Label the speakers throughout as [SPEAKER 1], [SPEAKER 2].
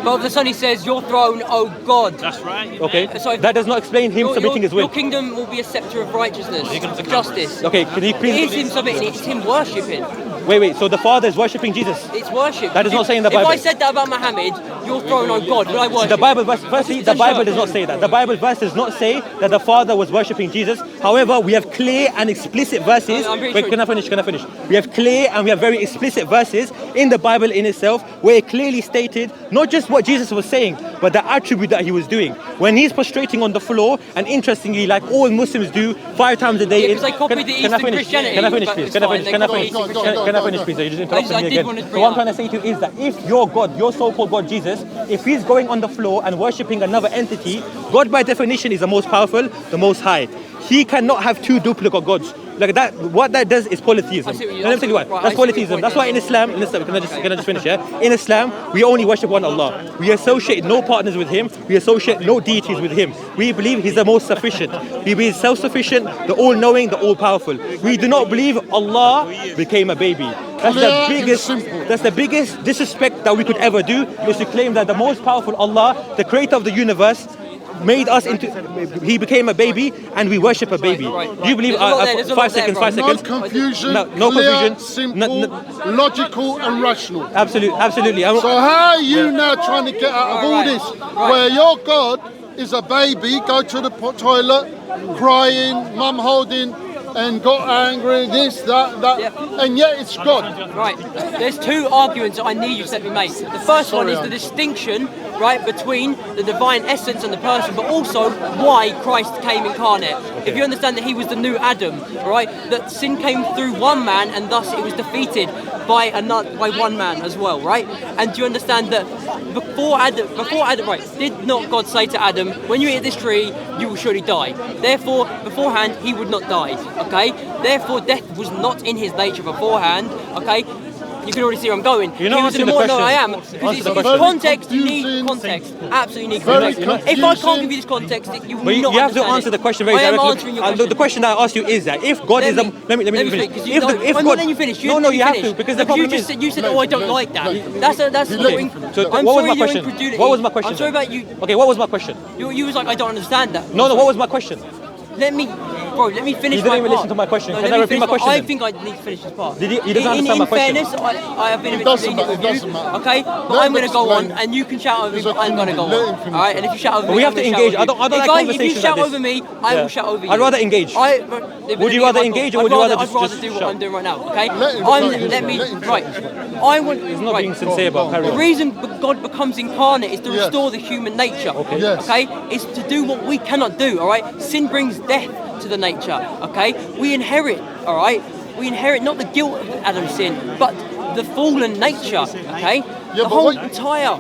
[SPEAKER 1] But the Son, he says, your throne, O God.
[SPEAKER 2] That's right.
[SPEAKER 3] Okay.
[SPEAKER 1] So
[SPEAKER 3] that does not explain him submitting his will.
[SPEAKER 1] Your kingdom will be a scepter of righteousness, of justice.
[SPEAKER 3] Okay, can you please...
[SPEAKER 1] It is him submitting, it's him worshipping.
[SPEAKER 3] Wait, so the Father is worshipping Jesus?
[SPEAKER 1] It's worship.
[SPEAKER 3] That is not saying in the Bible.
[SPEAKER 1] If I said that about Muhammad, your throne, O God, would I worship?
[SPEAKER 3] The Bible verse, firstly, the Bible does not say that. The Bible verse does not say that the Father was worshipping Jesus. However, we have clear and explicit verses. Wait, can I finish? We have clear and we have very explicit verses in the Bible in itself where it clearly stated not just what Jesus was saying, but the attribute that he was doing. When he's prostrating on the floor, and interestingly, like all Muslims do 5 times a day.
[SPEAKER 1] Yeah, because they copied the Eastern Christianity.
[SPEAKER 3] Can I finish, please? Can I finish, please? You just interrupted me again. So what I'm trying to say to you is that if your God, your so-called God Jesus, if he's going on the floor and worshipping another entity, God by definition is the most powerful, the most high. He cannot have 2 duplicate gods. Like that, what that does is polytheism. Let me tell you why. That's polytheism. That's why in Islam, can I just finish, yeah? In Islam, we only worship one Allah. We associate no partners with him. We associate no deities with him. We believe he's the most sufficient. He is self-sufficient, the all-knowing, the all-powerful. We do not believe Allah became a baby. That's the biggest disrespect that we could ever do, is to claim that the most powerful Allah, the creator of the universe, made us into, he became a baby and we worship a baby. Do you believe 5 seconds?
[SPEAKER 4] No confusion,
[SPEAKER 3] no
[SPEAKER 4] clear,
[SPEAKER 3] confusion,
[SPEAKER 4] simple, logical and rational.
[SPEAKER 3] Absolutely.
[SPEAKER 4] So how are you now trying to get out of all this where your God is a baby, go to the toilet, crying, mum holding, and got angry, this, that, and yet it's God.
[SPEAKER 1] Right, there's 2 arguments that I need you to let me make. The first one is the distinction, right, between the divine essence and the person, but also why Christ came incarnate. If you understand that he was the new Adam, right, that sin came through one man and thus it was defeated by one man as well, right? And do you understand that before Adam, right, did not God say to Adam, when you eat this tree, you will surely die. Therefore, beforehand, he would not die, okay? Therefore, death was not in his nature beforehand, okay? You can already see where I'm going.
[SPEAKER 3] You're not answering the question.
[SPEAKER 1] No, I am. Because it's context, you need context. Absolutely need context. If I can't give you this context, you will not
[SPEAKER 3] you have to
[SPEAKER 1] understand
[SPEAKER 3] answer the question very
[SPEAKER 1] directly.
[SPEAKER 3] directly.
[SPEAKER 1] I am answering your question.
[SPEAKER 3] The question that I asked you is that if God is a... Let me finish. If God...
[SPEAKER 1] Then you finish.
[SPEAKER 3] No, you have to, because the problem is...
[SPEAKER 1] You said, oh, I don't like that. That's
[SPEAKER 3] okay. So what was my question? What was my question?
[SPEAKER 1] I'm sorry about you.
[SPEAKER 3] Okay, what was my question?
[SPEAKER 1] You was like, I don't understand that.
[SPEAKER 3] No, what was my question?
[SPEAKER 1] Let me finish.
[SPEAKER 3] You didn't even listen to my question. Can I repeat my question?
[SPEAKER 1] I think I need to finish this part.
[SPEAKER 3] He doesn't understand my question.
[SPEAKER 1] In fairness, I have been a bit lenient with you. Okay, but I'm going to go on, and you can shout over me. But I'm going to go on. All right, and if you shout over me,
[SPEAKER 3] we have to engage. I don't like conversations like this.
[SPEAKER 1] If you shout over me, I will shout over you.
[SPEAKER 3] I'd rather engage. Would you rather engage or would you rather just shout? I'd rather do what I'm doing right now. Okay, I want. He's not being sincere about carry on.
[SPEAKER 1] The reason God becomes incarnate is to restore the human nature. Okay, it's to do what we cannot do. All right, sin brings death to the nature, okay? We inherit, all right? We inherit not the guilt of Adam's sin, but the fallen nature, okay? The whole entire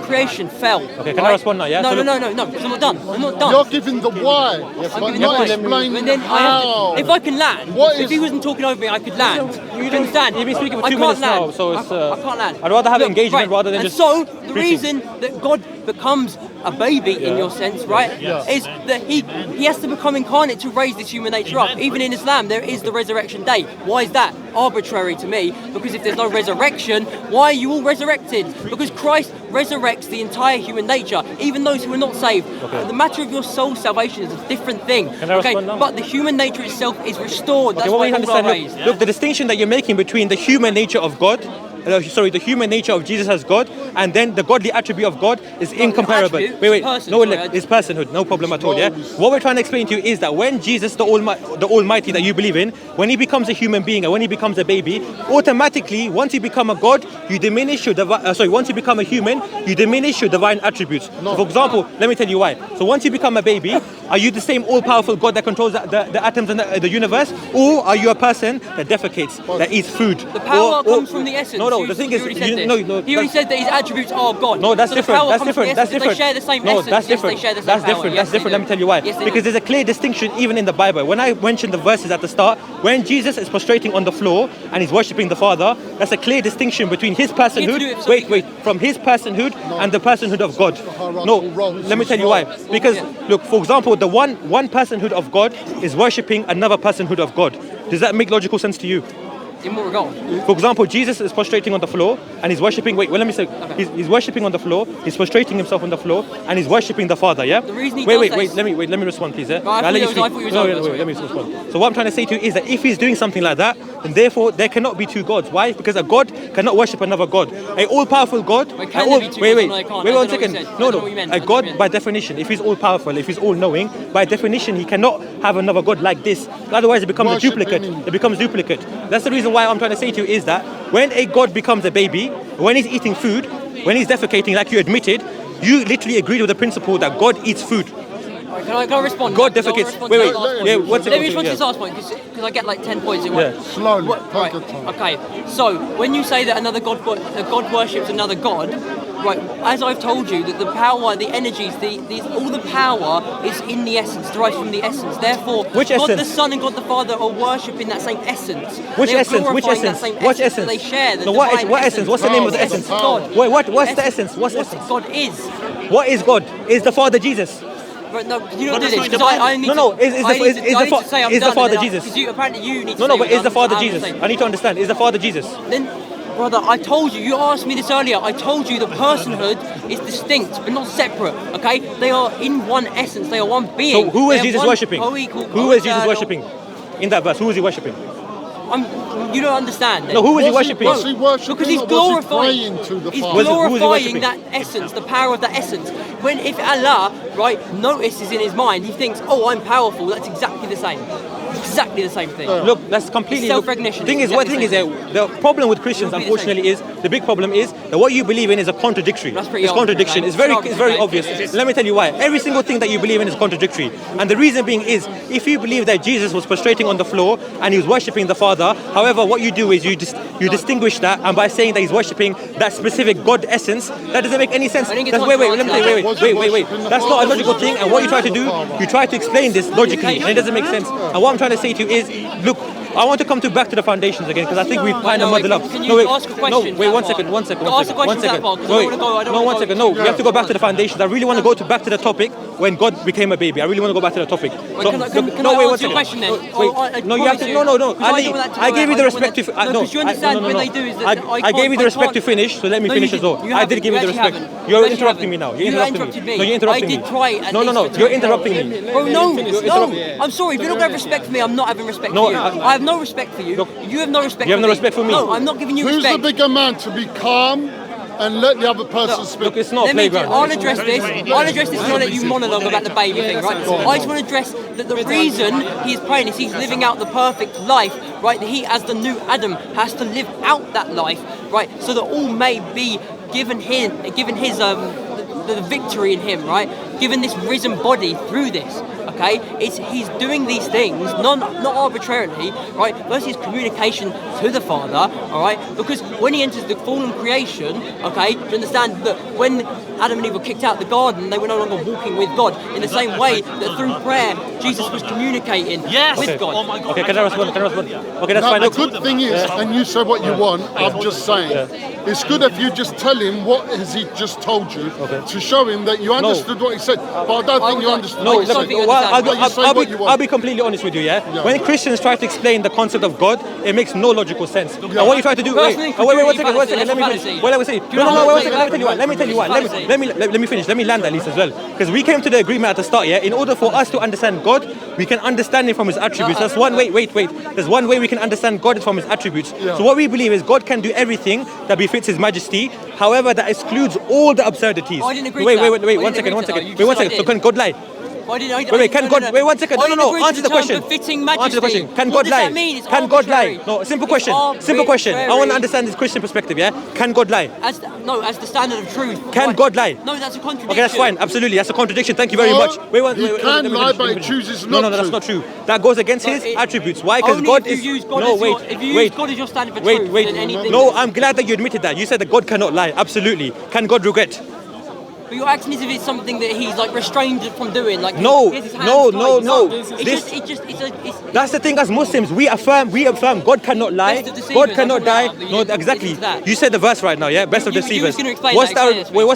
[SPEAKER 1] creation fell.
[SPEAKER 3] Okay, can I respond now? Yeah.
[SPEAKER 1] No, because I'm not done.
[SPEAKER 4] You're giving the why, but not explaining how.
[SPEAKER 1] If I can land, if he wasn't talking over me, I could land. You understand?
[SPEAKER 3] You've been speaking for 2 minutes now, so it's...
[SPEAKER 1] I can't land.
[SPEAKER 3] I'd rather have engagement rather than just...
[SPEAKER 1] So the reason that God becomes a baby in your sense, right, is that he has to become incarnate to raise this human nature up. Even in Islam, there is the resurrection day. Why is that? Arbitrary to me, because if there's no resurrection, why are you all resurrected? Because Christ resurrects the entire human nature, even those who are not saved. The matter of your soul salvation is a different thing. But the human nature itself is restored. That's why all are raised.
[SPEAKER 3] Look, the distinction that you're making between the human nature of God, the human nature of Jesus as God, and then the godly attribute of God is incomparable. It's personhood, no problem at all. Yeah. What we're trying to explain to you is that when Jesus, the Almighty that you believe in, when he becomes a human being and when he becomes a baby, automatically, once you become a God, you diminish your once you become a human, you diminish your divine attributes. So for example, let me tell you why. So once you become a baby, are you the same all-powerful God that controls the atoms in the universe, or are you a person that defecates, that eats food?
[SPEAKER 1] The power comes from the essence.
[SPEAKER 3] No, the thing is,
[SPEAKER 1] he already said that his attributes are God.
[SPEAKER 3] No, that's different. That's different.
[SPEAKER 1] They share the same essence.
[SPEAKER 3] That's different. That's different. Let me tell you why. Because there's a clear distinction even in the Bible. When I mentioned the verses at the start, when Jesus is prostrating on the floor and he's worshipping the Father, that's a clear distinction between his personhood. From his personhood and the personhood of God. No, let me tell you why. Because look, for example, the one personhood of God is worshipping another personhood of God. Does that make logical sense to you?
[SPEAKER 1] In what regard?
[SPEAKER 3] For example, Jesus is prostrating on the floor and he's worshipping. Wait, well, let me say. Okay. He's worshipping on the floor. He's prostrating himself on the floor and he's worshipping the Father. Yeah.
[SPEAKER 1] The reason he
[SPEAKER 3] wait.
[SPEAKER 1] does
[SPEAKER 3] Let me respond, please. Yeah.
[SPEAKER 1] Right,
[SPEAKER 3] Let me respond. So what I'm trying to say to you is that if he's doing something like that, then therefore there cannot be two gods. Why? Because a God cannot worship another God. An all-powerful God.
[SPEAKER 1] Wait, wait
[SPEAKER 3] 1 second. No. A God by definition, if he's all-powerful, if he's all-knowing, by definition he cannot have another God like this. Otherwise it becomes a duplicate. It becomes duplicate. That's the reason why I'm trying to say to you is that when a God becomes a baby, when he's eating food, when he's defecating, like you admitted, you literally agreed with the principle that God eats food.
[SPEAKER 1] Can I respond?
[SPEAKER 3] God defecates. Wait. Yeah,
[SPEAKER 1] let me respond to this last point because I get like 10 points in one.
[SPEAKER 3] Yeah.
[SPEAKER 4] Slowly.
[SPEAKER 1] Right. Okay. So when you say that God worships another God, right? As I've told you, that the power, the energies, all the power is in the essence, derives from the essence. Therefore,
[SPEAKER 3] which
[SPEAKER 1] God
[SPEAKER 3] essence?
[SPEAKER 1] the Son and God the Father are worshipping that same essence.
[SPEAKER 3] Which essence? Which essence? What essence?
[SPEAKER 1] That they share.
[SPEAKER 3] No, what essence? What's the name of the essence?
[SPEAKER 1] God.
[SPEAKER 3] Wait, what's the essence? What's essence?
[SPEAKER 1] God is.
[SPEAKER 3] What is God? Is the Father Jesus?
[SPEAKER 1] But no, you don't do this because I need
[SPEAKER 3] is the Father Jesus?
[SPEAKER 1] Apparently you need to
[SPEAKER 3] No, but is the Father Jesus? I need to understand. Is the Father Jesus?
[SPEAKER 1] Then, brother, I told you. You asked me this earlier. I told you the personhood is distinct but not separate. Okay, they are in one essence. They are one being.
[SPEAKER 3] So who is Jesus worshipping? Who is Jesus worshipping? In that verse, who is he worshipping?
[SPEAKER 1] You don't understand.
[SPEAKER 3] No, who is he worshipping?
[SPEAKER 1] Because he's glorifying. He's glorifying that
[SPEAKER 3] worshipping?
[SPEAKER 1] essence, the power of that essence. If Allah, right, notices in his mind, he thinks, "Oh, I'm powerful." That's exactly the same. Exactly the same thing.
[SPEAKER 3] Look, that's completely
[SPEAKER 1] self-recognition.
[SPEAKER 3] The problem with Christians, unfortunately, is the big problem is that what you believe in is a contradictory. It's contradiction. It's very obvious. Let me tell you why. Every single thing that you believe in is contradictory, and the reason being is if you believe that Jesus was prostrating on the floor and he was worshipping the Father, however, what you do is you distinguish that, and by saying that he's worshipping that specific God essence, that doesn't make any sense. Wait. That's not a logical thing, and what you try to do, you try to explain this logically, and it doesn't make sense. And what I'm trying to say to you is, look, I want to come back to the foundations again because I think we've kind of muddled up.
[SPEAKER 1] Ask a question?
[SPEAKER 3] One second. No, we have to go back to the foundations. I really want to go back to the topic when God became a baby. I really want to go back to the topic.
[SPEAKER 1] Can I answer your question then?
[SPEAKER 3] You have to. No. I gave you the respect to. I gave you the respect to finish, so let me finish as well. I did give you the respect. You're interrupting me now. You're interrupting me. No, you're interrupting me.
[SPEAKER 1] I did try.
[SPEAKER 3] No. You're interrupting me.
[SPEAKER 1] Bro, no. I'm sorry. If you don't have respect for me, I'm not having respect for you. I have no respect for you. You have no respect for me.
[SPEAKER 3] You have no respect for me.
[SPEAKER 1] No, I'm not giving you respect.
[SPEAKER 4] Who's the bigger man to be calm and let the other person speak?
[SPEAKER 3] Look, it's not playground.
[SPEAKER 1] I'll address this and not let you monologue about the baby thing, right? I just want to address that the reason he is praying is he's living out the perfect life, right? That he, as the new Adam, has to live out that life, right? So that all may be given his the victory in him, right? Given this risen body through this, okay? He's doing these things not arbitrarily, right? First, his communication to the Father, all right? Because when he enters the fallen creation, okay, do you understand that when Adam and Eve were kicked out of the garden, they were no longer walking with God. In the same way that through prayer, Jesus was communicating with God.
[SPEAKER 2] Oh my God.
[SPEAKER 3] Okay, can I respond? Okay, that's fine.
[SPEAKER 4] The good thing is, and you say what you want, I'm just saying, it's good if you just tell him what has he just told you to show him that you understood what he said. But I don't think you understood.
[SPEAKER 3] I'll be completely honest with you, yeah? When Christians try to explain the concept of God, it makes no logical sense. And what you try to do, wait, one second, let me finish. Let me tell you why. Let me finish. Let me land at least as well. Because we came to the agreement at the start, yeah? In order for us to understand God, we can understand him from his attributes. That's one way. Wait. There's one way we can understand God is from his attributes. So what we believe is God can do everything that befits his majesty. However, that excludes all the absurdities.
[SPEAKER 1] I didn't agree.
[SPEAKER 3] Wait, one second. So can God lie? Can God? Wait, 1 second. No. Answer the question. Answer the question. Can God lie? Can God lie? No, simple question. I want to understand this Christian perspective. Yeah. Can God lie?
[SPEAKER 1] As the standard of truth.
[SPEAKER 3] Can God lie?
[SPEAKER 1] No, that's a contradiction.
[SPEAKER 3] Okay, that's fine. Absolutely, that's a contradiction. Thank you very much.
[SPEAKER 4] He can lie, but he chooses not to.
[SPEAKER 3] No, that's not true. That goes against his attributes. Why? Because God is.
[SPEAKER 1] If you use God as your standard for truth, then anything.
[SPEAKER 3] No, I'm glad that you admitted that. You said that God cannot lie. Absolutely. Can God regret?
[SPEAKER 1] But you're acting as if it's something that he's like restrained from doing. Like
[SPEAKER 3] No.
[SPEAKER 1] It's
[SPEAKER 3] That's the thing as Muslims. We affirm God cannot lie. God cannot die. No, exactly. You said the verse right now, yeah? Best of deceivers. What's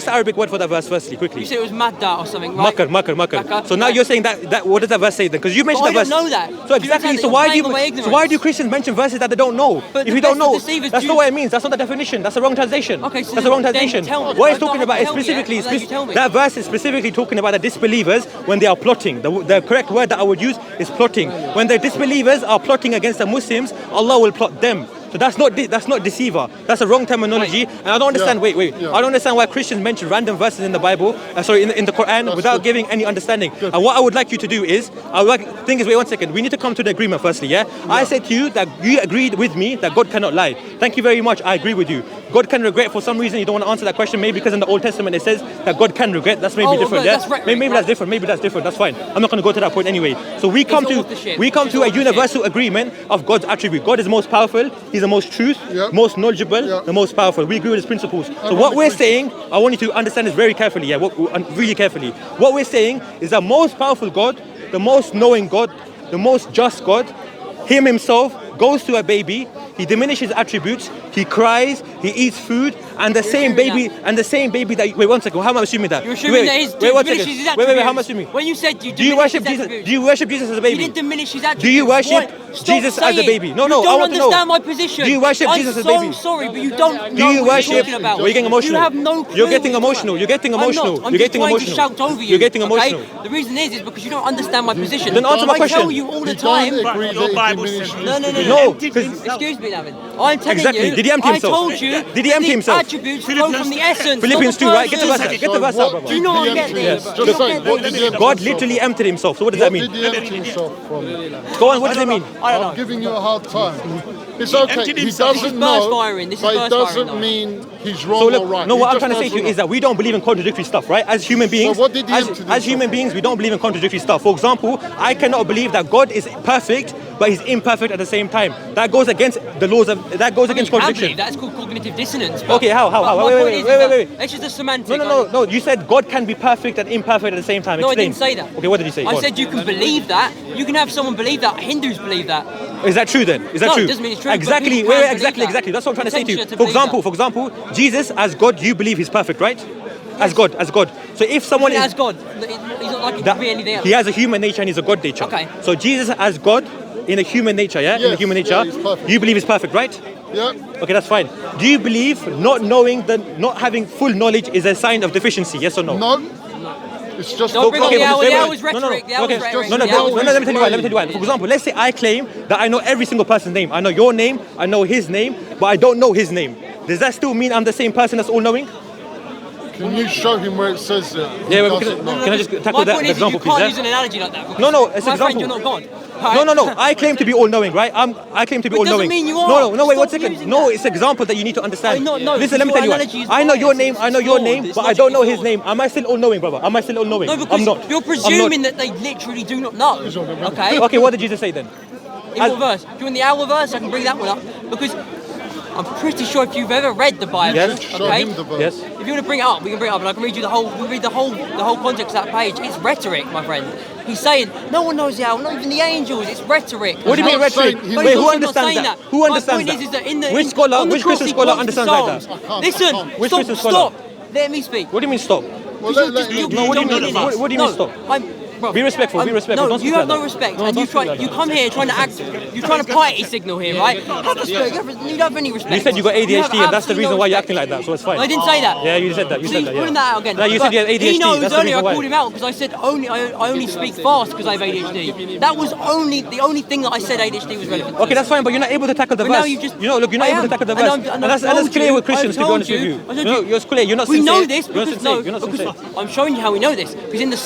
[SPEAKER 3] the Arabic word for that verse firstly, quickly?
[SPEAKER 1] You said it was madda or something, right?
[SPEAKER 3] Makar. So now you're saying that what does that verse say then? Because you mentioned the verse.
[SPEAKER 1] I don't know that.
[SPEAKER 3] So exactly. So why do Christians mention verses that they don't know?
[SPEAKER 1] But
[SPEAKER 3] if you don't know, that's not what it means. That's not the definition. That's the wrong translation.
[SPEAKER 1] Okay, so
[SPEAKER 3] that's the wrong translation. What it's talking about is specifically that verse is specifically talking about the disbelievers when they are plotting. The correct word that I would use is plotting. When the disbelievers are plotting against the Muslims, Allah will plot them. So that's not deceiver. That's a wrong terminology. And I don't understand. I don't understand why Christians mention random verses in the Bible. In the Quran without giving any understanding. And what I would like you to do is, wait 1 second. We need to come to the agreement firstly. Yeah. I said to you that you agreed with me that God cannot lie. Thank you very much. I agree with you. God can regret. For some reason you don't want to answer that question. Maybe because in the Old Testament it says that God can regret. That's maybe different. Yeah. Maybe that's different. Maybe that's different. That's fine. I'm not going to go to that point anyway. So we come to a universal agreement of God's attribute. God is most powerful. He's the most truth, most knowledgeable, the most powerful. We agree with his principles. So what we're saying, I want you to understand this very carefully, really carefully. What we're saying is the most powerful God, the most knowing God, the most just God, him himself goes to a baby, he diminishes attributes, he cries, he eats food, and the same baby that wait 1 second, how am I assuming that?
[SPEAKER 1] You're assuming that he's diminishes his attributes.
[SPEAKER 3] Wait, how am I assuming?
[SPEAKER 1] When you said
[SPEAKER 3] do you worship Jesus? Do you worship Jesus as a baby?
[SPEAKER 1] You didn't diminish his attributes.
[SPEAKER 3] Do you worship Jesus as a baby? No, I want to know.
[SPEAKER 1] You don't understand my position.
[SPEAKER 3] Do you worship Jesus as a baby?
[SPEAKER 1] I'm so sorry, but you don't
[SPEAKER 3] Do you worship?
[SPEAKER 1] You're
[SPEAKER 3] getting emotional.
[SPEAKER 1] You have no clue.
[SPEAKER 3] You're getting emotional. You're getting emotional.
[SPEAKER 1] I'm
[SPEAKER 3] You're getting
[SPEAKER 1] trying
[SPEAKER 3] emotional.
[SPEAKER 1] to shout over you.
[SPEAKER 3] You're getting emotional.
[SPEAKER 1] Okay? The reason is because you don't understand my position.
[SPEAKER 3] Then answer my question.
[SPEAKER 1] I tell you all the time.
[SPEAKER 2] Your Bible says
[SPEAKER 1] No. Excuse me, David. I'm telling you.
[SPEAKER 3] Did he empty himself?
[SPEAKER 1] I told you.
[SPEAKER 3] Did he empty himself?
[SPEAKER 1] Attributes flow from the essence.
[SPEAKER 3] Philippians 2, right? Get the verse out. Get the verse out, brother.
[SPEAKER 1] Do you not get this?
[SPEAKER 4] Just say, what did he empty
[SPEAKER 3] God
[SPEAKER 4] himself?
[SPEAKER 3] literally emptied himself. So what does that mean?
[SPEAKER 4] What did he empty himself from?
[SPEAKER 3] Go on. What does it mean?
[SPEAKER 1] I don't know.
[SPEAKER 4] I'm giving you a hard time. It's okay.
[SPEAKER 2] emptied
[SPEAKER 4] He
[SPEAKER 2] himself.
[SPEAKER 4] doesn't
[SPEAKER 1] This is
[SPEAKER 4] know,
[SPEAKER 1] burst-firing. This is
[SPEAKER 4] but it
[SPEAKER 1] burst-firing,
[SPEAKER 4] doesn't
[SPEAKER 1] though.
[SPEAKER 4] mean he's wrong
[SPEAKER 3] So
[SPEAKER 4] or
[SPEAKER 3] look,
[SPEAKER 4] right.
[SPEAKER 3] no,
[SPEAKER 4] He
[SPEAKER 3] what I'm
[SPEAKER 4] just
[SPEAKER 3] trying to say
[SPEAKER 4] knows
[SPEAKER 3] to you
[SPEAKER 4] wrong.
[SPEAKER 3] is that we don't believe in contradictory stuff, right? As human beings,
[SPEAKER 4] what did he empty
[SPEAKER 3] as
[SPEAKER 4] himself
[SPEAKER 3] human
[SPEAKER 4] from?
[SPEAKER 3] beings, we don't believe in contradictory stuff. For example, I cannot believe that God is perfect, but he's imperfect at the same time. That goes against the laws of. That goes against contradiction.
[SPEAKER 1] That's called cognitive dissonance.
[SPEAKER 3] Okay, how? Wait.
[SPEAKER 1] It's just a semantic.
[SPEAKER 3] No. You said God can be perfect and imperfect at the same time.
[SPEAKER 1] No, I
[SPEAKER 3] Explain.
[SPEAKER 1] didn't say that.
[SPEAKER 3] Okay, what did you say?
[SPEAKER 1] I said you can believe that. You can have someone believe that. Hindus believe that.
[SPEAKER 3] Is that true then? Is that
[SPEAKER 1] No,
[SPEAKER 3] true?
[SPEAKER 1] it doesn't mean it's true, but
[SPEAKER 3] Exactly.
[SPEAKER 1] people can believe that.
[SPEAKER 3] Exactly. That's what I'm trying to say to you.
[SPEAKER 1] Potential to
[SPEAKER 3] For example, Jesus as God, you believe he's perfect, right? As God. So if someone
[SPEAKER 1] As
[SPEAKER 3] is
[SPEAKER 1] God, he's not like he can be anything else.
[SPEAKER 3] he has a human nature and he's a God nature.
[SPEAKER 1] Okay.
[SPEAKER 3] So Jesus as God in a human nature, yeah? In a
[SPEAKER 4] Yes,
[SPEAKER 3] human
[SPEAKER 4] yeah,
[SPEAKER 3] nature,
[SPEAKER 4] he's perfect.
[SPEAKER 3] you believe he's perfect, right?
[SPEAKER 4] Yeah.
[SPEAKER 3] Okay, that's fine. Do you believe not having full knowledge is a sign of deficiency? Yes or no?
[SPEAKER 4] No. It's just
[SPEAKER 1] Don't bring up the hour's
[SPEAKER 3] wait.
[SPEAKER 1] rhetoric. The hour's rhetoric.
[SPEAKER 3] Let me tell you why. For example, let's say I claim that I know every single person's name. I know your name, I know his name, but I don't know his name. Does that still mean I'm the same person that's all-knowing?
[SPEAKER 4] Can you show him where it says it?
[SPEAKER 3] Yeah, can I just tackle
[SPEAKER 1] My
[SPEAKER 3] that
[SPEAKER 1] point is,
[SPEAKER 3] example,
[SPEAKER 1] you can't
[SPEAKER 3] please?
[SPEAKER 1] use an analogy like that. because
[SPEAKER 3] No, it's
[SPEAKER 1] my
[SPEAKER 3] an
[SPEAKER 1] friend,
[SPEAKER 3] example.
[SPEAKER 1] you're not God.
[SPEAKER 3] No. I claim to be all-knowing, right? I claim to be
[SPEAKER 1] But it doesn't
[SPEAKER 3] all-knowing.
[SPEAKER 1] mean you are.
[SPEAKER 3] No. Wait 1
[SPEAKER 1] Stop
[SPEAKER 3] second.
[SPEAKER 1] using
[SPEAKER 3] No,
[SPEAKER 1] that.
[SPEAKER 3] it's an example that you need to understand.
[SPEAKER 1] No,
[SPEAKER 3] Listen, let me tell you
[SPEAKER 1] analogy
[SPEAKER 3] what.
[SPEAKER 1] is
[SPEAKER 3] I know your
[SPEAKER 1] biased.
[SPEAKER 3] name. I know
[SPEAKER 1] It's
[SPEAKER 3] your
[SPEAKER 1] flawed.
[SPEAKER 3] name,
[SPEAKER 1] It's
[SPEAKER 3] but I don't know
[SPEAKER 1] logically
[SPEAKER 3] his name. Am I still all-knowing, brother? Am I still all-knowing?
[SPEAKER 1] No,
[SPEAKER 3] I'm
[SPEAKER 1] because
[SPEAKER 3] not.
[SPEAKER 1] you're presuming that they literally do not know. Okay?
[SPEAKER 3] Okay, what did Jesus say then?
[SPEAKER 1] In what verse? Do you want the hour verse? I can bring that one up. Because I'm pretty sure if you've ever read the Bible,
[SPEAKER 3] Yes.
[SPEAKER 4] Show
[SPEAKER 1] okay?
[SPEAKER 4] him the verse.
[SPEAKER 3] Yes.
[SPEAKER 1] If you want to bring it up, we can bring it up, and I can read you the whole. We read the whole context of that page. It's rhetoric, my friend. He's saying no one knows the hour, not even the angels. It's rhetoric.
[SPEAKER 3] What do you mean
[SPEAKER 4] not
[SPEAKER 3] rhetoric?
[SPEAKER 4] saying-
[SPEAKER 1] But
[SPEAKER 3] Wait,
[SPEAKER 1] he's
[SPEAKER 3] who
[SPEAKER 1] also not
[SPEAKER 3] understands
[SPEAKER 1] saying
[SPEAKER 3] that? Who understands
[SPEAKER 1] My point
[SPEAKER 3] that?
[SPEAKER 1] is that in the
[SPEAKER 3] Which
[SPEAKER 1] in,
[SPEAKER 3] scholar-
[SPEAKER 1] on the
[SPEAKER 3] which
[SPEAKER 1] cross,
[SPEAKER 3] Christian
[SPEAKER 1] he
[SPEAKER 3] scholar
[SPEAKER 1] quotes the
[SPEAKER 3] understands like
[SPEAKER 1] Psalms.
[SPEAKER 3] that?
[SPEAKER 1] Listen,
[SPEAKER 3] Which
[SPEAKER 1] stop,
[SPEAKER 3] Christian scholar?
[SPEAKER 1] stop. Let me speak.
[SPEAKER 3] What do you mean stop?
[SPEAKER 4] Well,
[SPEAKER 1] You're
[SPEAKER 4] let-
[SPEAKER 1] just-
[SPEAKER 3] No, what do you mean? What do you mean stop?
[SPEAKER 1] Bro,
[SPEAKER 3] Be respectful, be respectful.
[SPEAKER 1] No,
[SPEAKER 3] Don't
[SPEAKER 1] you
[SPEAKER 3] speak
[SPEAKER 1] have
[SPEAKER 3] like
[SPEAKER 1] no
[SPEAKER 3] that.
[SPEAKER 1] respect,
[SPEAKER 3] No,
[SPEAKER 1] and
[SPEAKER 3] don't
[SPEAKER 1] you
[SPEAKER 3] speak like
[SPEAKER 1] you
[SPEAKER 3] that.
[SPEAKER 1] come here trying to act, you're trying to party signal here, right? Have respect. You don't have any respect.
[SPEAKER 3] You said you got
[SPEAKER 1] have
[SPEAKER 3] ADHD and that's the
[SPEAKER 1] absolutely
[SPEAKER 3] reason
[SPEAKER 1] no
[SPEAKER 3] why you're
[SPEAKER 1] respect.
[SPEAKER 3] acting like that, so it's fine.
[SPEAKER 1] I didn't say that.
[SPEAKER 3] Yeah, you said that. You
[SPEAKER 1] So
[SPEAKER 3] said
[SPEAKER 1] he's
[SPEAKER 3] that.
[SPEAKER 1] pulling
[SPEAKER 3] Yeah.
[SPEAKER 1] that out again.
[SPEAKER 3] No, you said you had ADHD.
[SPEAKER 1] He knows
[SPEAKER 3] That's the
[SPEAKER 1] earlier
[SPEAKER 3] reason
[SPEAKER 1] I
[SPEAKER 3] why.
[SPEAKER 1] called him out because I said I only speak fast because I have ADHD. That was the only thing that I said ADHD was relevant.
[SPEAKER 3] Okay, that's fine, but you're not able to tackle the
[SPEAKER 1] But now
[SPEAKER 3] verse.
[SPEAKER 1] you just-
[SPEAKER 3] Look, you're not
[SPEAKER 1] I
[SPEAKER 3] able to
[SPEAKER 1] am.
[SPEAKER 3] tackle the
[SPEAKER 1] And
[SPEAKER 3] verse.
[SPEAKER 1] I'm-
[SPEAKER 3] And
[SPEAKER 1] and
[SPEAKER 3] that's
[SPEAKER 1] I've told
[SPEAKER 3] clear
[SPEAKER 1] you-
[SPEAKER 3] with Christians, to
[SPEAKER 1] I've
[SPEAKER 3] be honest
[SPEAKER 1] told
[SPEAKER 3] with
[SPEAKER 1] you-
[SPEAKER 3] you.
[SPEAKER 1] I told you-
[SPEAKER 3] You're clear. You're not
[SPEAKER 1] We
[SPEAKER 3] sincere.
[SPEAKER 1] know this
[SPEAKER 3] You're not
[SPEAKER 1] because
[SPEAKER 3] sincere. You're not
[SPEAKER 1] because
[SPEAKER 3] sincere.
[SPEAKER 1] I'm showing you how we know this because in the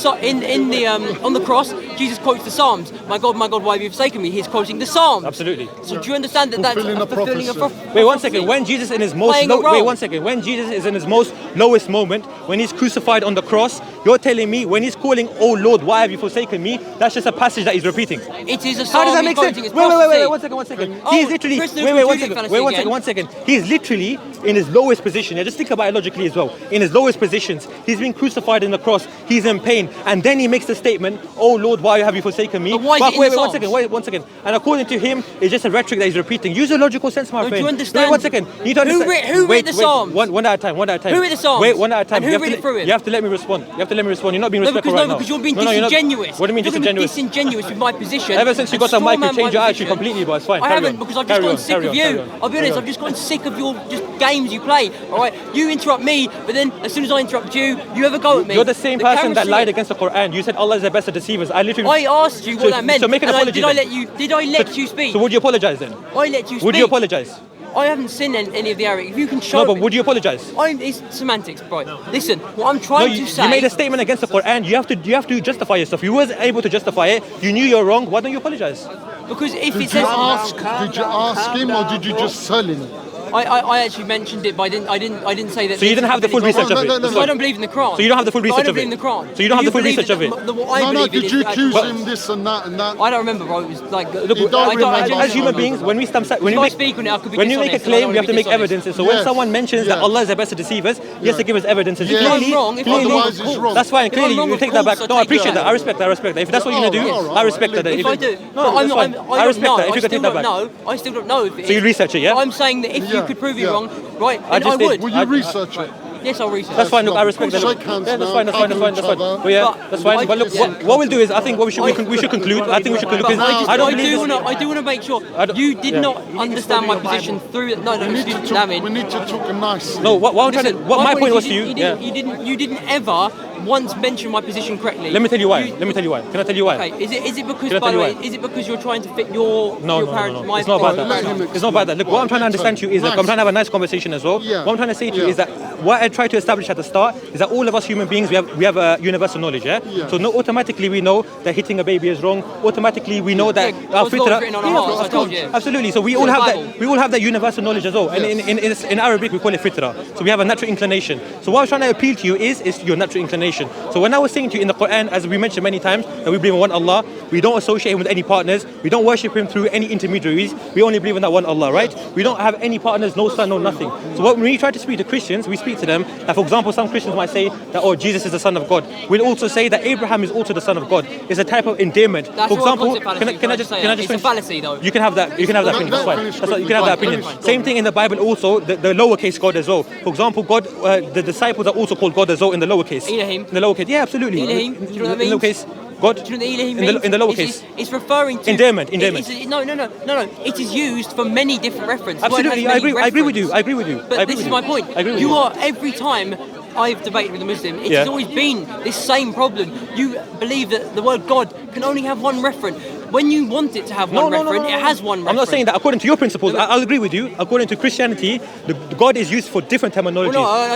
[SPEAKER 1] on the cross, Jesus quotes the Psalms. My God, why have you forsaken me? He's quoting the Psalms.
[SPEAKER 3] Absolutely.
[SPEAKER 1] So do you understand that that's
[SPEAKER 4] Fulfilling a
[SPEAKER 1] fulfilling a
[SPEAKER 4] prophecy.
[SPEAKER 1] prophecy?
[SPEAKER 3] Wait one second. When Jesus in his most when Jesus is in his most lowest moment, when he's crucified on the cross, you're telling me when he's calling, "Oh Lord, why have you forsaken me?" That's just a passage that he's repeating.
[SPEAKER 1] It is a
[SPEAKER 3] How does that
[SPEAKER 1] Psalm
[SPEAKER 3] make
[SPEAKER 1] he's
[SPEAKER 3] sense?
[SPEAKER 1] quoting, it's
[SPEAKER 3] Wait,
[SPEAKER 1] prophecy.
[SPEAKER 3] one second.
[SPEAKER 1] Oh,
[SPEAKER 3] He's literally
[SPEAKER 1] Christians
[SPEAKER 3] wait,
[SPEAKER 1] will
[SPEAKER 3] one
[SPEAKER 1] do
[SPEAKER 3] second.
[SPEAKER 1] fallacy
[SPEAKER 3] Wait,
[SPEAKER 1] again.
[SPEAKER 3] one second. He's literally in his lowest position. Yeah, just think about it logically as well. In his lowest positions, he's been crucified in the cross. He's in pain, and then he makes the statement, "Oh Lord, why have you forsaken me?"
[SPEAKER 1] But why is it in
[SPEAKER 3] wait,
[SPEAKER 1] the
[SPEAKER 3] one
[SPEAKER 1] Psalms?
[SPEAKER 3] second. Wait, one second. And according to him, it's just a rhetoric that he's repeating. Use your logical sense, my
[SPEAKER 1] No, do
[SPEAKER 3] friend.
[SPEAKER 1] you understand?
[SPEAKER 3] Wait, one second. You need to understand.
[SPEAKER 1] Who wrote the Psalms?
[SPEAKER 3] One at a time. One at a time.
[SPEAKER 1] Who wrote the Psalms?
[SPEAKER 3] Wait, one at a time.
[SPEAKER 1] And who
[SPEAKER 3] You have
[SPEAKER 1] read
[SPEAKER 3] to
[SPEAKER 1] it through
[SPEAKER 3] let-
[SPEAKER 1] him?
[SPEAKER 3] You have to let me respond. You have to let me respond. You're not being respectful right now.
[SPEAKER 1] Because you're being
[SPEAKER 3] you're not.
[SPEAKER 1] disingenuous.
[SPEAKER 3] What do you mean
[SPEAKER 1] You're being
[SPEAKER 3] disingenuous?
[SPEAKER 1] disingenuous with my position.
[SPEAKER 3] Ever since you got the
[SPEAKER 1] and
[SPEAKER 3] mic, you
[SPEAKER 1] strawman
[SPEAKER 3] changed your
[SPEAKER 1] my
[SPEAKER 3] attitude
[SPEAKER 1] position.
[SPEAKER 3] completely, but it's fine.
[SPEAKER 1] I
[SPEAKER 3] Carry
[SPEAKER 1] haven't,
[SPEAKER 3] on.
[SPEAKER 1] because I've just
[SPEAKER 3] Carry
[SPEAKER 1] gotten
[SPEAKER 3] on,
[SPEAKER 1] sick
[SPEAKER 3] carry
[SPEAKER 1] of
[SPEAKER 3] on,
[SPEAKER 1] you.
[SPEAKER 3] carry on.
[SPEAKER 1] I'll be honest,
[SPEAKER 3] Carry on.
[SPEAKER 1] I've just gotten sick of your just games you play. All right, you interrupt me, but then as soon as I interrupt you, you have a go at me.
[SPEAKER 3] You're the same
[SPEAKER 1] The
[SPEAKER 3] person
[SPEAKER 1] camera's
[SPEAKER 3] that lied
[SPEAKER 1] seeing.
[SPEAKER 3] against the Quran. You said Allah is the best of deceivers. I literally.
[SPEAKER 1] I asked you what that meant.
[SPEAKER 3] So make an
[SPEAKER 1] and
[SPEAKER 3] apology.
[SPEAKER 1] Did I
[SPEAKER 3] then.
[SPEAKER 1] let you speak?
[SPEAKER 3] So would you apologize then?
[SPEAKER 1] I let you speak.
[SPEAKER 3] Would you apologize?
[SPEAKER 1] I haven't seen any of the Arabic. If you can show
[SPEAKER 3] No, but
[SPEAKER 1] me.
[SPEAKER 3] would you apologize?
[SPEAKER 1] It's semantics, bro. Listen, what I'm
[SPEAKER 3] No,
[SPEAKER 1] trying to say.
[SPEAKER 3] you made a statement against the Quran. You have to justify yourself. You wasn't able to justify it. You knew you're wrong. Why don't you apologize?
[SPEAKER 1] Because if it
[SPEAKER 4] Did
[SPEAKER 1] says
[SPEAKER 4] you ask him or did you just sell him?
[SPEAKER 1] I actually mentioned it, but I didn't say that.
[SPEAKER 3] So you didn't have the full research of it.
[SPEAKER 4] No,
[SPEAKER 1] So I don't believe in the Quran.
[SPEAKER 3] So you don't have the full
[SPEAKER 1] But I
[SPEAKER 3] research
[SPEAKER 1] don't
[SPEAKER 3] of
[SPEAKER 1] believe
[SPEAKER 3] it.
[SPEAKER 1] in the Quran.
[SPEAKER 3] So you don't have the full
[SPEAKER 1] believe
[SPEAKER 3] research of it.
[SPEAKER 1] What I believe
[SPEAKER 4] Did
[SPEAKER 1] in
[SPEAKER 4] you
[SPEAKER 1] is
[SPEAKER 4] accuse
[SPEAKER 1] actually-
[SPEAKER 4] him this and that and that?
[SPEAKER 1] I don't remember, bro. It was like
[SPEAKER 3] Look,
[SPEAKER 4] You don't remember.
[SPEAKER 3] as human beings, when we stand, when
[SPEAKER 1] If
[SPEAKER 3] you
[SPEAKER 1] I
[SPEAKER 3] make,
[SPEAKER 1] speak on it, I could be
[SPEAKER 3] when you make a
[SPEAKER 1] dishonest, and I
[SPEAKER 3] claim,
[SPEAKER 1] don't
[SPEAKER 3] we have to
[SPEAKER 1] wanna
[SPEAKER 3] make
[SPEAKER 1] be dishonest.
[SPEAKER 3] evidences. So when
[SPEAKER 4] Yes.
[SPEAKER 3] someone mentions that
[SPEAKER 4] Yeah.
[SPEAKER 3] Allah is the best of deceivers, he has to give us evidences.
[SPEAKER 4] Yeah.
[SPEAKER 1] If I'm wrong,
[SPEAKER 4] Otherwise it's wrong.
[SPEAKER 3] That's fine.
[SPEAKER 1] If I'm
[SPEAKER 3] Clearly,
[SPEAKER 1] wrong,
[SPEAKER 3] you
[SPEAKER 1] of
[SPEAKER 3] take that back.
[SPEAKER 1] course
[SPEAKER 3] No,
[SPEAKER 1] I
[SPEAKER 3] I
[SPEAKER 1] take
[SPEAKER 3] appreciate
[SPEAKER 1] that.
[SPEAKER 3] that. I respect that. I respect that. If that's what you're gonna do,
[SPEAKER 4] Alright,
[SPEAKER 3] I respect that.
[SPEAKER 1] If I do,
[SPEAKER 3] No,
[SPEAKER 1] but
[SPEAKER 3] that's fine. I respect that. If you can take that back.
[SPEAKER 1] I still don't know.
[SPEAKER 3] So you research it, yeah?
[SPEAKER 1] I'm saying that if you
[SPEAKER 4] Yeah,
[SPEAKER 1] could prove it
[SPEAKER 4] yeah.
[SPEAKER 1] wrong, right,
[SPEAKER 3] I
[SPEAKER 1] then I
[SPEAKER 3] just did.
[SPEAKER 1] would.
[SPEAKER 4] Will you research it?
[SPEAKER 1] Yes, I'll research.
[SPEAKER 3] That's fine. Look, I
[SPEAKER 4] We'll
[SPEAKER 3] respect that.
[SPEAKER 4] shake hands
[SPEAKER 3] Yeah, that's
[SPEAKER 4] now,
[SPEAKER 3] fine. That's fine. That's fine.
[SPEAKER 4] cuddle
[SPEAKER 3] That's fine.
[SPEAKER 4] each
[SPEAKER 3] But yeah,
[SPEAKER 1] other.
[SPEAKER 3] that's fine. But look, what we'll do is, I think we should conclude. I think we should conclude because I don't believe this.
[SPEAKER 1] I do want to make sure
[SPEAKER 3] don't-
[SPEAKER 1] you did
[SPEAKER 3] yeah.
[SPEAKER 1] not understand my position through. No,
[SPEAKER 4] We need
[SPEAKER 1] excuse
[SPEAKER 4] to
[SPEAKER 1] me,
[SPEAKER 4] talk,
[SPEAKER 1] Lamin.
[SPEAKER 4] we need to talk nice.
[SPEAKER 3] No, what I'm trying to,
[SPEAKER 1] Listen,
[SPEAKER 3] what my point
[SPEAKER 1] is
[SPEAKER 3] was to you. Yeah.
[SPEAKER 1] You didn't ever once mention my position correctly.
[SPEAKER 3] Let me tell you why.
[SPEAKER 1] You-
[SPEAKER 3] Let me tell you why. Can I tell you why?
[SPEAKER 1] Okay, is it because,
[SPEAKER 3] Can I
[SPEAKER 1] by
[SPEAKER 3] tell
[SPEAKER 1] the
[SPEAKER 3] you
[SPEAKER 1] way,
[SPEAKER 3] why?
[SPEAKER 1] is it because you're trying to fit your
[SPEAKER 3] No.
[SPEAKER 1] my
[SPEAKER 3] It's not about that.
[SPEAKER 1] paradigm?
[SPEAKER 3] It's not about that. Look, what I'm trying to understand to you is, like, I'm trying to have a nice conversation as well.
[SPEAKER 4] Yeah.
[SPEAKER 3] What I'm trying to say to you
[SPEAKER 4] Yeah.
[SPEAKER 3] is that what I tried to establish at the start is that all of us human beings, we have a universal knowledge, yeah?
[SPEAKER 4] Yeah.
[SPEAKER 3] So no, automatically we know that hitting a baby is wrong. Automatically we know that
[SPEAKER 1] Yeah, God's law is written on our hearts, I told you.
[SPEAKER 3] Absolutely. So we
[SPEAKER 1] It's
[SPEAKER 3] all
[SPEAKER 1] in the
[SPEAKER 3] have
[SPEAKER 1] Bible.
[SPEAKER 3] that. We all have that universal knowledge as well. And in Arabic we call it fitra. So we have a natural inclination. So what I was trying to appeal to you is your natural inclination. So when I was saying to you in the Quran, as we mentioned many times, that we believe in one Allah, we don't associate him with any partners, we don't worship him through any intermediaries, we only believe in that one Allah, right? We don't have any partners, no son, no nothing. So when we try to speak to Christians, we speak to them that, for example, some Christians might say that, oh, Jesus is the son of God. We'll also say that Abraham is also the son of God. It's a type of endearment.
[SPEAKER 1] That's
[SPEAKER 3] For
[SPEAKER 1] not a
[SPEAKER 3] example,
[SPEAKER 1] concept fallacy,
[SPEAKER 3] can I just
[SPEAKER 1] it's a
[SPEAKER 3] finish?
[SPEAKER 1] fallacy though.
[SPEAKER 3] You can have that. You can have that opinion. That's fine. That's you can have that opinion. Same thing in the Bible also. The lowercase God as well. For example, God, the disciples are also called God as well in the lowercase.
[SPEAKER 1] Elohim.
[SPEAKER 3] In the lowercase. Yeah, absolutely.
[SPEAKER 1] Elohim. Do you know what that
[SPEAKER 3] In the
[SPEAKER 1] means?
[SPEAKER 3] lowercase. God.
[SPEAKER 1] Do you know what Elohim
[SPEAKER 3] in
[SPEAKER 1] means?
[SPEAKER 3] the lowercase.
[SPEAKER 1] It's referring to
[SPEAKER 3] Endearment.
[SPEAKER 1] No. It is used for many different references. The word has
[SPEAKER 3] Absolutely.
[SPEAKER 1] many
[SPEAKER 3] I agree with you.
[SPEAKER 1] references.
[SPEAKER 3] I agree with you. I
[SPEAKER 1] But
[SPEAKER 3] agree
[SPEAKER 1] this
[SPEAKER 3] with
[SPEAKER 1] is
[SPEAKER 3] you.
[SPEAKER 1] my point.
[SPEAKER 3] I agree with
[SPEAKER 1] You
[SPEAKER 3] you.
[SPEAKER 1] are every time I've debated with a Muslim, it
[SPEAKER 3] Yeah.
[SPEAKER 1] has always been this same problem. You believe that the word God can only have one referent. When you want it to have one referent, it has one referent.
[SPEAKER 3] I'm not saying that according to your principles. I'll agree with you. According to Christianity, the God is used for different terminology.
[SPEAKER 1] Well,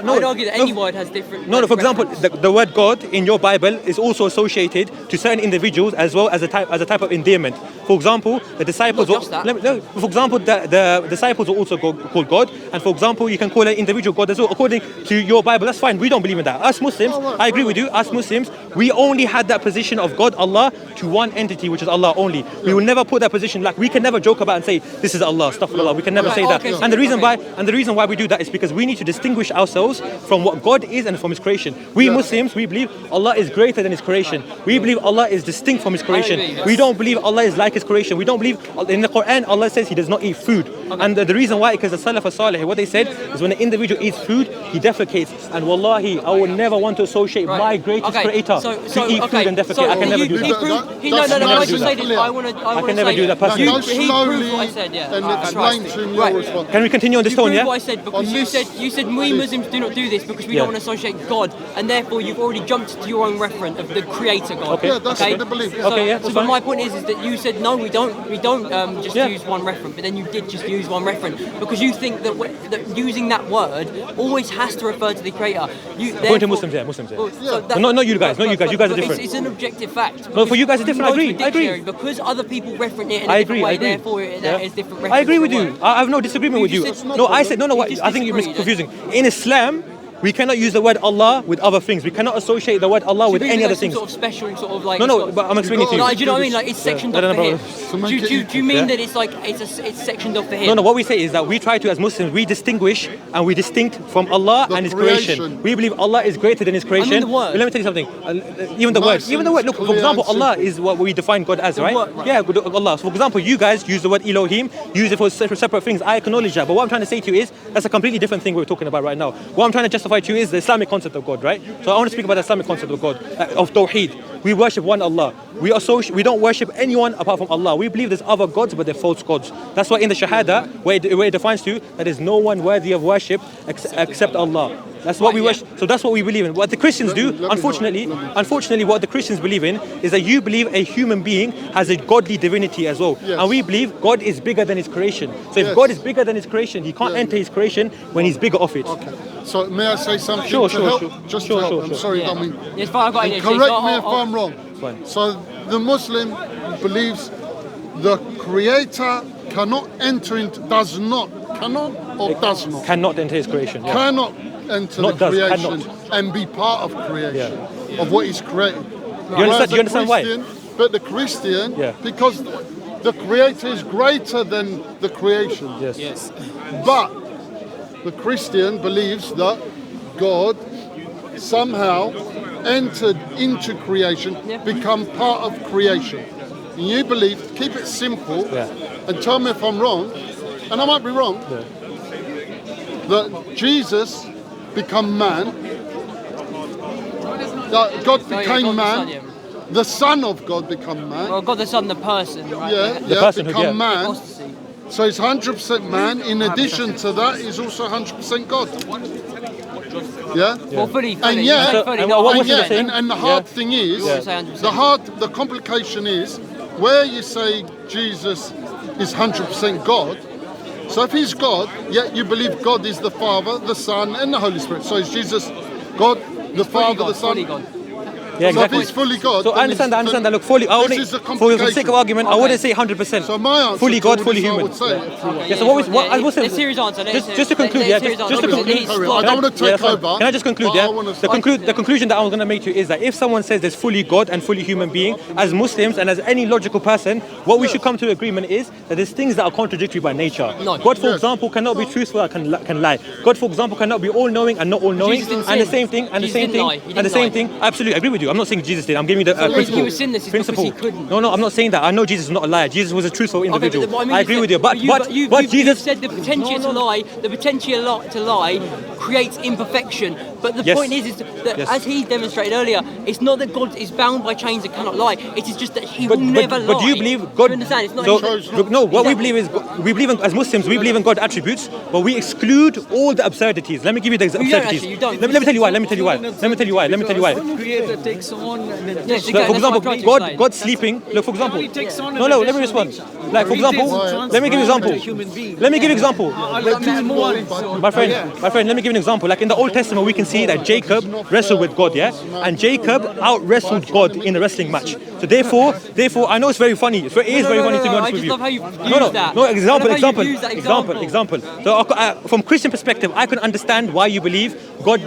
[SPEAKER 1] no, I'd argue that any word has different.
[SPEAKER 3] No, for example,
[SPEAKER 1] reference.
[SPEAKER 3] the word God in your Bible is also associated to certain individuals as well as a type of endearment. For example, the disciples.
[SPEAKER 1] Not just that.
[SPEAKER 3] For example, the disciples are also called God, and for example, you can call an individual God as well. According to your Bible, that's fine. We don't believe in that. Us Muslims, I agree with you. Us Muslims, we only had that position of God, Allah, to one entity, which is Allah only. We will never put that position, like we can never joke about and say this is Allah, astaghfirullah. We can never say that.
[SPEAKER 1] Okay,
[SPEAKER 3] And the reason why we do that is because we need to distinguish ourselves from what God is and from His creation. We Muslims, we believe Allah is greater than His creation. We believe Allah is distinct from His creation. We don't believe Allah is like His creation. We don't believe in the Quran Allah says He does not eat food. And the reason why, because the Salaf as-Salih, what they said is when an individual eats food, he defecates. And wallahi, I would never want to associate my greatest creator to eat food and defecate. I can never do that.
[SPEAKER 4] nice
[SPEAKER 3] do
[SPEAKER 4] and
[SPEAKER 3] that.
[SPEAKER 4] clear.
[SPEAKER 3] I can never do that personally.
[SPEAKER 4] Go
[SPEAKER 1] He
[SPEAKER 4] slowly
[SPEAKER 1] proved what I said, yeah.
[SPEAKER 4] and explain to him your response.
[SPEAKER 3] Can we continue on this tone,
[SPEAKER 1] You
[SPEAKER 3] yeah?
[SPEAKER 1] proved what I said because you said we Muslims do not do this because we don't want to associate God, and therefore you've already jumped to your own reference of the Creator God.
[SPEAKER 3] Okay.
[SPEAKER 4] Yeah, that's what I believe.
[SPEAKER 1] So,
[SPEAKER 3] Okay, yeah, that's
[SPEAKER 1] so
[SPEAKER 3] fine.
[SPEAKER 1] but my point is that you said no, we don't just use one reference, but then you did just use one reference because you think that using that word always has to refer to the Creator.
[SPEAKER 3] According to Muslims, yeah, Muslims, yeah.
[SPEAKER 1] So
[SPEAKER 3] Not you guys, you guys are different.
[SPEAKER 1] It's an objective fact.
[SPEAKER 3] No, for you guys it's different. I agree.
[SPEAKER 1] Because other people reference it in a different way, therefore there is different reference.
[SPEAKER 3] I agree with you. I have no disagreement with you. No, I said no. I think you're
[SPEAKER 1] disagreed.
[SPEAKER 3] confusing. In Islam, we cannot use the word Allah with other things. We cannot associate the word Allah with any other things.
[SPEAKER 1] Sort of special, sort of like.
[SPEAKER 3] No, but I'm explaining to you.
[SPEAKER 1] No, do you know what I mean? Like it's sectioned off for him. Do you mean that it's like it's sectioned off for him?
[SPEAKER 3] No. What we say is that we try to, as Muslims, we distinguish and we distinct from Allah and His creation. We believe Allah is greater than His creation.
[SPEAKER 1] I mean the word.
[SPEAKER 3] But let me tell you something. Even the word. Look, for example, Allah is what we define God as, right? Yeah, Allah. So, for example, you guys use the word Elohim, use it for separate things. I acknowledge that. But what I'm trying to say to you is that's a completely different thing we're talking about right now. What I'm trying to justify to you is the Islamic concept of God, right? So I want to speak about the Islamic concept of God, of Tawheed. We worship one Allah. We don't worship anyone apart from Allah. We believe there's other gods, but they're false gods. That's why in the Shahada, where it defines to you that there's no one worthy of worship except Allah. That's what we worship. So that's what we believe in. What the Christians do, unfortunately, what the Christians believe in is that you believe a human being has a godly divinity as well.
[SPEAKER 4] Yes.
[SPEAKER 3] And we believe God is bigger than His creation. So if God is bigger than His creation, He can't enter His creation when He's bigger of it.
[SPEAKER 4] Okay. So may I say something
[SPEAKER 3] Sure.
[SPEAKER 4] to help? Just to help. I'm sorry, I mean.
[SPEAKER 1] Yes, fine, I've got it.
[SPEAKER 4] Correct me if I'm wrong.
[SPEAKER 3] Fine.
[SPEAKER 4] So the Muslim believes the Creator cannot enter into, does not
[SPEAKER 3] Cannot enter His creation. Yeah.
[SPEAKER 4] cannot enter
[SPEAKER 3] Not
[SPEAKER 4] the
[SPEAKER 3] does,
[SPEAKER 4] creation
[SPEAKER 3] cannot.
[SPEAKER 4] and be part of creation of what He's created.
[SPEAKER 3] Do you understand why?
[SPEAKER 4] But the Christian, because the Creator is greater than the creation.
[SPEAKER 3] Yes.
[SPEAKER 4] But the Christian believes that God somehow entered into creation, become part of creation. And you believe, keep it simple, and tell me if I'm wrong, and I might be wrong, that Jesus become man, that God became man, the Son of God become man.
[SPEAKER 1] Well, God the Son, the person, right?
[SPEAKER 3] The person
[SPEAKER 4] become man.
[SPEAKER 1] Apostasy.
[SPEAKER 4] So he's 100% man. In addition to that, he's also 100% God. Yeah.
[SPEAKER 1] Well, fully.
[SPEAKER 4] And the hard thing is, the complication is, where you say Jesus is 100% God. So if He's God, yet you believe God is the Father, the Son, and the Holy Spirit. So is Jesus God, the Father, the Son?
[SPEAKER 3] Yeah, exactly.
[SPEAKER 4] So if He's fully God,
[SPEAKER 3] so I understand that. Look, fully. For the sake of argument, I wouldn't say 100%.
[SPEAKER 4] So my answer
[SPEAKER 3] fully God, fully human.
[SPEAKER 4] I would say
[SPEAKER 3] Yeah. So I was saying.
[SPEAKER 1] The serious answer.
[SPEAKER 3] Just to conclude,
[SPEAKER 4] I don't want to take over.
[SPEAKER 3] Can I just conclude? Yeah. The conclusion that I was going to make to you is that if someone says there's fully God and fully human being, as Muslims and as any logical person, what we should come to agreement is that there's things that are contradictory by nature. God, for example, cannot be truthful and can lie. God, for example, cannot be all-knowing and not all-knowing. And the same thing. Absolutely, I agree with you. I'm not saying Jesus did. I'm giving you the principle.
[SPEAKER 1] He was sinless because he couldn't.
[SPEAKER 3] No, I'm not saying that. I know Jesus is not a liar. Jesus was a truthful individual.
[SPEAKER 1] Okay, but what
[SPEAKER 3] I agree with you. But
[SPEAKER 1] you've
[SPEAKER 3] Jesus
[SPEAKER 1] said the potential to lie creates imperfection. But the point is that as he demonstrated earlier, it's not that God is bound by chains and cannot lie. It is just that He will never lie.
[SPEAKER 3] But do you believe God?
[SPEAKER 1] Do you understand? It's not.
[SPEAKER 3] What we believe is we believe as Muslims. We believe in God attributes, but we exclude all the absurdities. Let me give you the absurdities.
[SPEAKER 1] You don't.
[SPEAKER 3] Let me tell you why. Let me tell you why.
[SPEAKER 2] Creator takes on and then
[SPEAKER 3] For example, God sleeping. Look, for example. No, let me respond. Like, for example, let me give you an example. My friend, let me give you an example. Like in the Old Testament, we can see that Jacob wrestled with God, and Jacob out-wrestled God in a wrestling match. So therefore, I know it's very funny. It is very funny to be honest with you.
[SPEAKER 1] I just love how you use that.
[SPEAKER 3] No, example. So from Christian perspective, I can understand why you believe God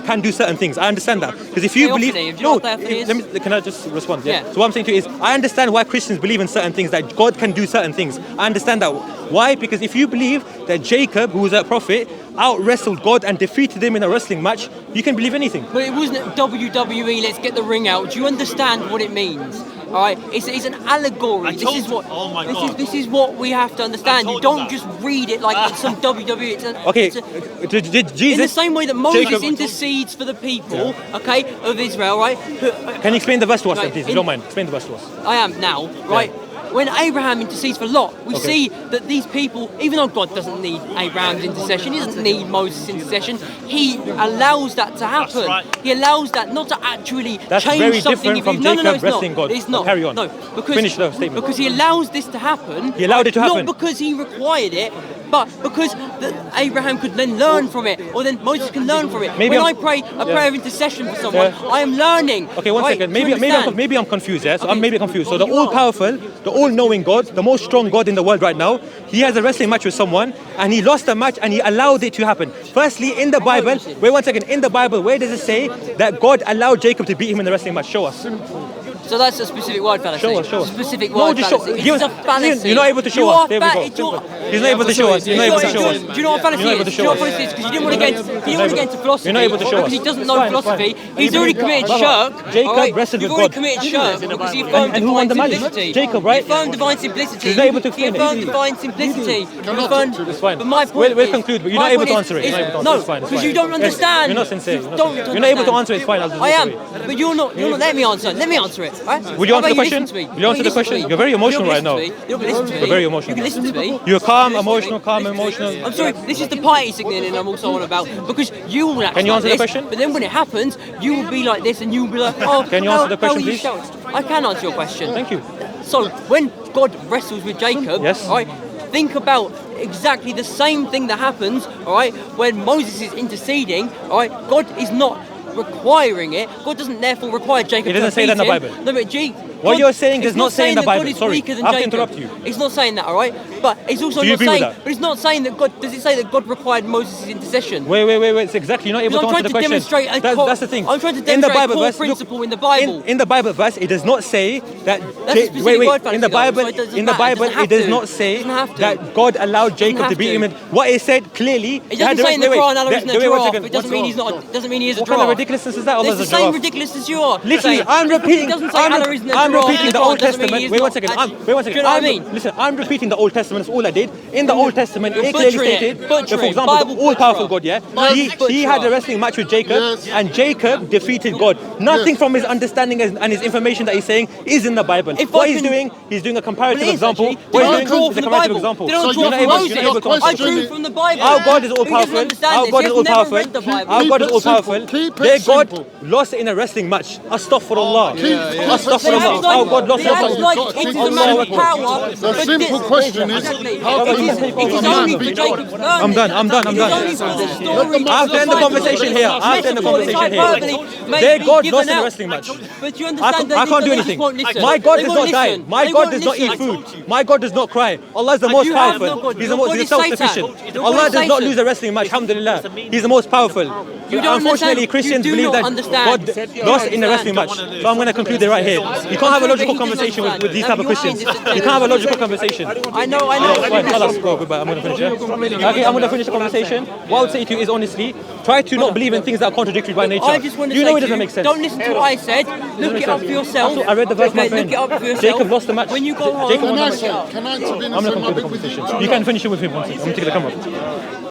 [SPEAKER 3] can do certain things. I understand that. Because if you believe... Can I just respond? Yeah. So what I'm saying to you is, I understand why Christians believe in certain things, that God can do certain things. I understand that. Why? Because if you believe that Jacob, who was a prophet, out-wrestled God and defeated him in a wrestling match, you can believe anything.
[SPEAKER 1] But it wasn't WWE, let's get the ring out. Do you understand what it means? All right, it's an allegory. This is what. This is what we have to understand. You don't just read it like it's some WWE.
[SPEAKER 3] Did Jesus?
[SPEAKER 1] In the same way that Moses intercedes for the people, okay, of Israel, right?
[SPEAKER 3] Can you explain the verse to us, please? If you don't mind, explain the verse to us.
[SPEAKER 1] I am now, right? When Abraham intercedes for Lot, we see that these people, even though God doesn't need Abraham's intercession, he doesn't need Moses' intercession, he allows that to happen. He allows that not to actually change
[SPEAKER 3] very
[SPEAKER 1] something.
[SPEAKER 3] Different from Jacob wrestling God.
[SPEAKER 1] It's not.
[SPEAKER 3] Carry on.
[SPEAKER 1] No, because,
[SPEAKER 3] finish the statement.
[SPEAKER 1] Because he allows this to happen.
[SPEAKER 3] He allowed it to happen.
[SPEAKER 1] Not because he required it, but because Abraham could then learn from it, or then Moses can learn from it. When I pray a prayer of intercession for someone, I am learning.
[SPEAKER 3] Okay, one second. Maybe I'm confused. Yeah, so I'm maybe confused. So the all-powerful, the all-knowing God, the most strong God in the world right now, he has a wrestling match with someone, and he lost the match, and he allowed it to happen. Firstly, in the Bible, wait 1 second. In the Bible, where does it say that God allowed Jacob to beat him in the wrestling match? Show us.
[SPEAKER 1] So that's a specific word fallacy.
[SPEAKER 3] Show us.
[SPEAKER 1] Specific word fallacy. It's a fallacy.
[SPEAKER 3] You're not able to show us. There we go. He's not able to show us. He's not able to show us.
[SPEAKER 1] Do you know what fallacy is? Do you know what fallacy is? Because you didn't want to get into philosophy.
[SPEAKER 3] You're not able to show us.
[SPEAKER 1] Because he doesn't know philosophy. He's already committed shirk.
[SPEAKER 3] Jacob wrestled with God.
[SPEAKER 1] You've already committed shirk because you affirmed divine simplicity.
[SPEAKER 3] Jacob, right?
[SPEAKER 1] You affirmed divine simplicity.
[SPEAKER 3] He's not able to explain it.
[SPEAKER 1] You affirmed divine simplicity.
[SPEAKER 3] It's fine.
[SPEAKER 1] But my point
[SPEAKER 3] We'll conclude, but you're not able to answer it.
[SPEAKER 1] No, because you don't understand.
[SPEAKER 3] You're not sincere. You're not able to answer it. It's fine.
[SPEAKER 1] I am, but you're not. Let me answer. Let me answer it.
[SPEAKER 3] Would you answer the question? Will you answer the question? You're very emotional right now.
[SPEAKER 1] You're
[SPEAKER 3] very emotional.
[SPEAKER 1] You can listen to me.
[SPEAKER 3] You're calm, emotional.
[SPEAKER 1] I'm sorry, this is the party signaling I'm also on about, because you will act
[SPEAKER 3] Can you
[SPEAKER 1] like
[SPEAKER 3] answer
[SPEAKER 1] this,
[SPEAKER 3] the question?
[SPEAKER 1] But then when it happens, you will be like this and you will be like, oh,
[SPEAKER 3] can you answer the question, please?
[SPEAKER 1] I can answer your question.
[SPEAKER 3] Thank you.
[SPEAKER 1] So, when God wrestles with Jacob,
[SPEAKER 3] yes.
[SPEAKER 1] Right, think about exactly the same thing that happens, all right, when Moses is interceding, all right, God is not requiring it. God doesn't therefore require Jacob to
[SPEAKER 3] It doesn't say that in the Bible.
[SPEAKER 1] No, but
[SPEAKER 3] what you're saying does not say in the Bible.
[SPEAKER 1] God is
[SPEAKER 3] Sorry,
[SPEAKER 1] weaker than
[SPEAKER 3] I have to
[SPEAKER 1] Jacob.
[SPEAKER 3] interrupt you.
[SPEAKER 1] It's not saying that, all right? But it's also not saying. But it's not saying that God. Does it say that God required Moses' intercession?
[SPEAKER 3] Wait. It's exactly. You're not able to answer the question. That's the thing.
[SPEAKER 1] I'm trying to demonstrate a core principle in the Bible.
[SPEAKER 3] In the Bible verse, it does not say that.
[SPEAKER 1] Wait.
[SPEAKER 3] In the Bible, it does not say that God allowed Jacob to beat him. What it said clearly.
[SPEAKER 1] It doesn't say in the Quran Allah isn't a giraffe. It doesn't mean he's not. Doesn't mean he is a giraffe.
[SPEAKER 3] What kind of ridiculousness is that?
[SPEAKER 1] It's the same ridiculous as you are.
[SPEAKER 3] Literally, I'm repeating. I'm repeating the Old Testament. Wait 1 second.
[SPEAKER 1] Do you know what I mean?
[SPEAKER 3] Listen, I'm repeating the Old Testament. That's all I did. In the Old Testament, it clearly stated, for example, the all-powerful God, he had a wrestling match with Jacob, and Jacob defeated God. Nothing from his understanding and his information that he's saying is in the Bible. What he's doing a comparative example. What he's doing is a comparative example.
[SPEAKER 1] You're not able to answer. I drew from the Bible.
[SPEAKER 3] Our God is all-powerful. Our God is all-powerful. Our God is all-powerful. Their God lost in a wrestling match. Astaghfirullah. Astaghfirullah. Our God lost in a wrestling match.
[SPEAKER 4] The simple question is, how can a man beat God?
[SPEAKER 3] I'm done. I have to end the conversation here. Their God lost in a wrestling match.
[SPEAKER 1] But you understand that
[SPEAKER 3] I can't do anything. My God does not die. My God does not eat food. My God does not cry. Allah is the most powerful. He's the most self-sufficient. Allah does not lose a wrestling match. Alhamdulillah. He's the most powerful. Unfortunately, Christians believe that God lost in a wrestling match. So I'm going to conclude it right here. You can't have a logical conversation with these type of Christians. You can't have a logical conversation.
[SPEAKER 1] I know.
[SPEAKER 3] Fine, go, goodbye. I'm going to finish, yeah? Okay, I'm going to finish the conversation. What I would say to you is, honestly, try to not believe in things that are contradictory by nature.
[SPEAKER 1] I just want to
[SPEAKER 3] you
[SPEAKER 1] say
[SPEAKER 3] know it doesn't make sense.
[SPEAKER 1] Don't listen to what I said. Look it up for yourself.
[SPEAKER 3] I read the verse, my friend.
[SPEAKER 1] Look it up for yourself.
[SPEAKER 3] Jacob lost the match.
[SPEAKER 1] When you go home,
[SPEAKER 4] Can I intervene?
[SPEAKER 3] I'm going to conclude the conversation. You can finish it with him. I'm going to take the camera.